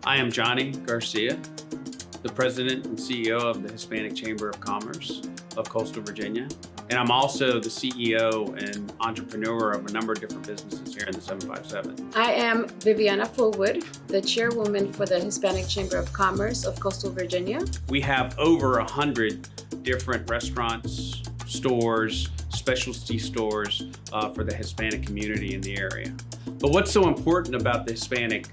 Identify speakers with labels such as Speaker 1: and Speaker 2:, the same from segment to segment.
Speaker 1: I am Johnny Garcia, the President and CEO of the Hispanic Chamber of Commerce of Coastal Virginia. And I'm also the CEO and entrepreneur of a number of different businesses here in the 757.
Speaker 2: I am Viviana Fullwood, the chairwoman for the Hispanic Chamber of Commerce of Coastal Virginia.
Speaker 1: We have over 100 different restaurants, stores, specialty stores for the Hispanic community in the area. But what's so important about the Hispanic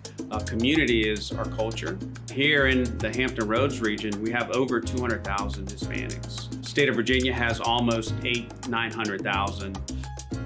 Speaker 1: community is our culture. Here in the Hampton Roads region, we have over 200,000 Hispanics. The state of Virginia has almost 900,000.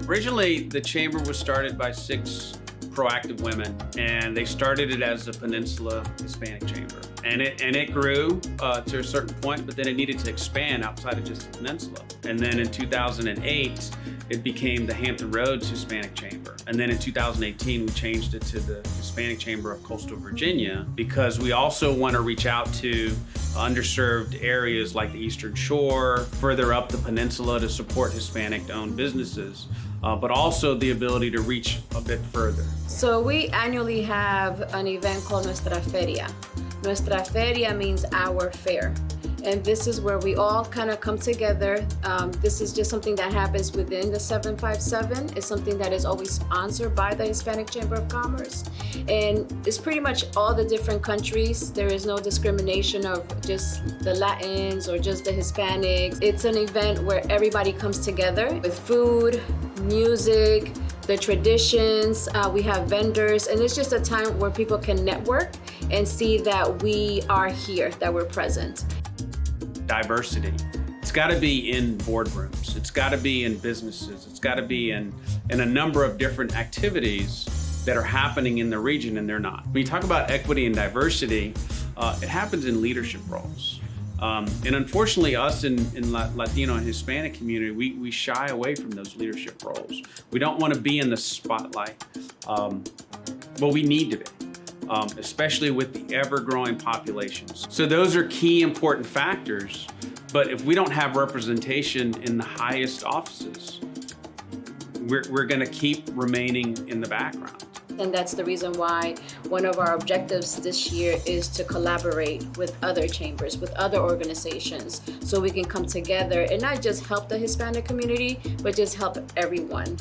Speaker 1: Originally, the chamber was started by 6 proactive women, and they started it as the Peninsula Hispanic Chamber. And it grew to a certain point, but then it needed to expand outside of just the peninsula. And then in 2008, it became the Hampton Roads Hispanic Chamber. And then in 2018, we changed it to the Hispanic Chamber of Coastal Virginia because we also want to reach out to underserved areas like the Eastern Shore, further up the peninsula to support Hispanic-owned businesses, but also the ability to reach a bit further.
Speaker 2: So we annually have an event called Nuestra Feria. Nuestra Feria means our fair. And this is where we all kind of come together. This is just something that happens within the 757. It's something that is always sponsored by the Hispanic Chamber of Commerce. And it's pretty much all the different countries. There is no discrimination of just the Latins or just the Hispanics. It's an event where everybody comes together with food, music, the traditions. We have vendors, and it's just a time where people can network and see that we are here, that we're present.
Speaker 1: Diversity. It's got to be in boardrooms. It's got to be in businesses. It's got to be in a number of different activities that are happening in the region, and they're not. When you talk about equity and diversity, it happens in leadership roles. And unfortunately, us in Latino and Hispanic community, we shy away from those leadership roles. We don't want to be in the spotlight, but we need to be. Especially with the ever-growing populations. So those are key important factors, but if we don't have representation in the highest offices, we're gonna keep remaining in the background.
Speaker 2: And that's the reason why one of our objectives this year is to collaborate with other chambers, with other organizations, so we can come together and not just help the Hispanic community, but just help everyone.